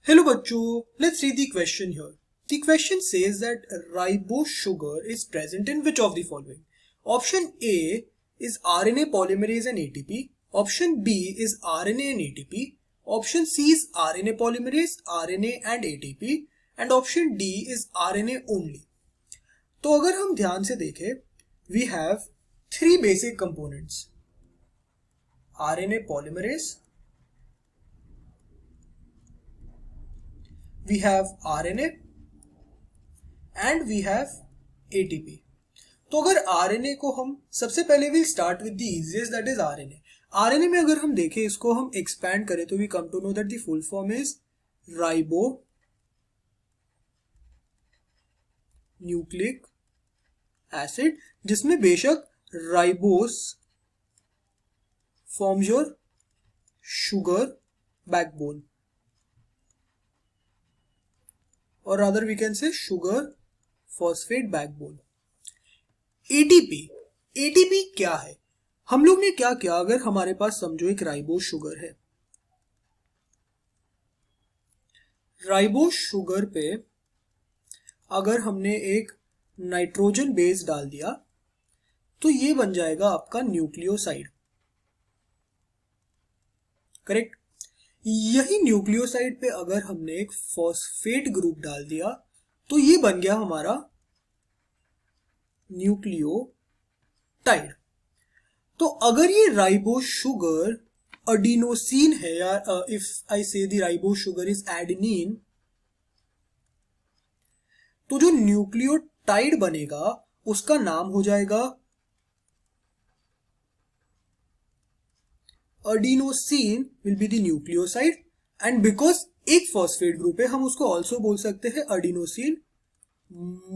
Hello bachcho, let's read the question here. The question says that ribose sugar is present in which of the following? Option A is RNA polymerase and ATP. Option B is RNA and ATP. Option C is RNA polymerase, RNA and ATP. And option D is RNA only. तो अगर हम ध्यान से देखें, we have three basic components. RNA polymerase, we have RNA and we have ATP. तो अगर RNA को हम सबसे पहले we'll start with the easiest, that is RNA. RNA में अगर हम देखें, इसको हम expand करें तो we come to know that the full form is ribonucleic acid, जिसमें बेशक ribose forms your sugar backbone, or rather we can say sugar phosphate backbone. ATP क्या है? हम लोग ने क्या किया, अगर हमारे पास समझो एक राइबोस शुगर है, राइबोस शुगर पे अगर हमने एक नाइट्रोजन बेस डाल दिया तो ये बन जाएगा आपका न्यूक्लियोसाइड, करेक्ट. यही न्यूक्लियोसाइड पे अगर हमने एक फॉस्फेट ग्रुप डाल दिया तो ये बन गया हमारा न्यूक्लियोटाइड. तो अगर ये राइबोस शुगर अडीनोसिन है, या if I say the ribose sugar is adenine, तो जो न्यूक्लियोटाइड बनेगा उसका नाम हो जाएगा adenosine, will be the nucleoside. And because एक फॉस्फेट ग्रुप है, हम उसको ऑल्सो बोल सकते हैं अडीनोसिन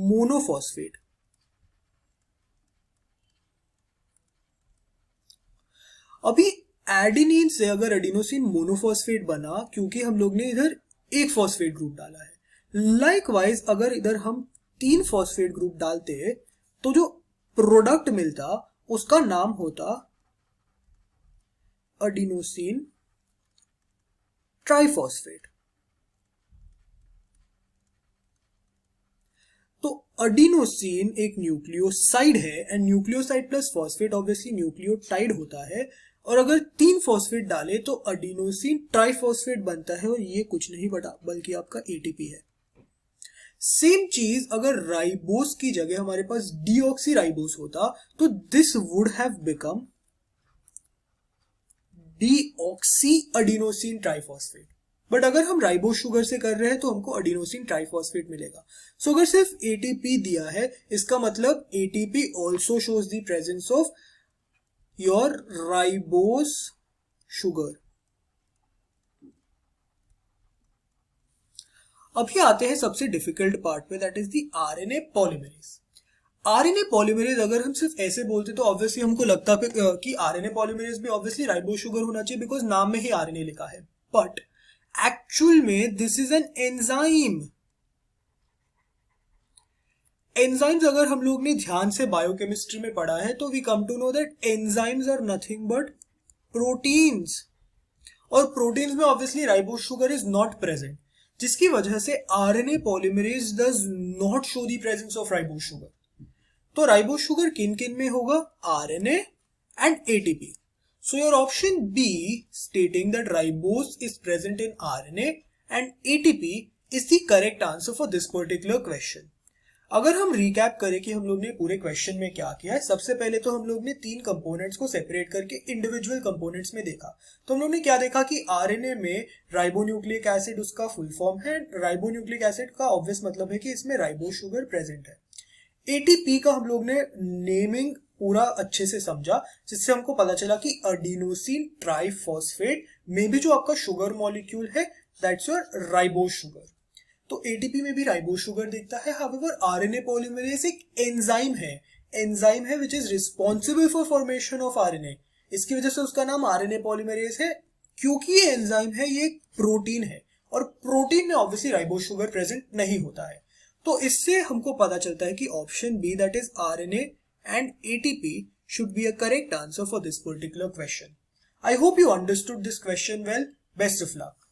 मोनोफॉस्फेट. अभी एडेनिन से अगर एडिनोसिन मोनोफॉस्फेट बना, क्योंकि हम लोग ने इधर एक फॉस्फेट ग्रुप डाला है. लाइकवाइज अगर इधर हम 3 फॉस्फेट ग्रुप डालते तो जो प्रोडक्ट मिलता उसका नाम होता एडिनोसिन ट्राइफॉस्फेट. तो एडिनोसिन एक न्यूक्लियोसाइड है, and nucleoside plus phosphate obviously nucleotide होता है. और अगर 3 फॉस्फेट डाले तो एडिनोसिन ट्राइफॉस्फेट बनता है, और ये कुछ नहीं बल्कि आपका एटीपी है. सेम चीज अगर राइबोस की जगह हमारे पास डीऑक्सी राइबोस होता तो this would have become deoxy adenosine triphosphate. But अगर हम राइबोस शुगर से कर रहे हैं तो हमको एडिनोसिन ट्राइफॉस्फेट मिलेगा. सो अगर सिर्फ एटीपी दिया है, इसका मतलब ATP also shows the presence of your ribose sugar. अभी आते हैं सबसे डिफिकल्ट पार्ट पे, that is the RNA polymerase. RNA polymerase अगर हम सिर्फ ऐसे बोलते तो ऑब्वियसली हमको लगता कि आरएनए पॉलीमरेज भी ऑब्वियसली राइबोस शुगर होना चाहिए, बिकॉज नाम में ही आरएनए लिखा है. बट एक्चुअल में this is an enzyme. Enzymes अगर हम लोग ने ध्यान से बायोकेमिस्ट्री में पढ़ा है तो we come to know that enzymes are nothing but proteins. और प्रोटीन्स में obviously ribose sugar is not present, जिसकी वजह से RNA polymerase does not show the presence of ribose sugar. तो राइबोस शुगर किन किन में होगा? RNA and ATP. So your option B stating that ribose is present in RNA and ATP is the correct answer for this particular question. अगर हम recap करें कि हम लोग ने पूरे क्वेश्चन में क्या किया है, सबसे पहले तो हम लोग ने 3 कंपोनेंट्स को सेपरेट करके इंडिविजुअल कंपोनेंट्स में देखा. तो हम लोग ने क्या देखा कि आरएनए में राइबोन्यूक्लिक एसिड उसका फुल फॉर्म है. राइबोन्यूक्लिक एसिड का ऑब्वियस मतलब है कि इसमें राइबोस शुगर प्रेजेंट है. एटीपी का हम लोग ने नेमिंग पूरा अच्छे से समझा, जिससे हमको पता चला कि एडिनोसिन ट्राइफॉस्फेट में भी जो आपका शुगर मॉलिक्यूल है दैट्स योर राइबोस शुगर. तो एटीपी में भी राइबोस शुगर दिखता है. हाउएवर आरएनए पॉलीमरेज एक एंजाइम है which is responsible for formation of RNA. इसकी वजह से उसका नाम आरएनए पॉलीमरेज है, क्योंकि ये एंजाइम है, ये एक प्रोटीन है, और प्रोटीन में ऑब्वियसली राइबोस शुगर प्रेजेंट नहीं होता है. तो इससे हमको पता चलता है कि option B that is RNA and ATP should be a correct answer for this particular question. I hope you understood this question well. Best of luck.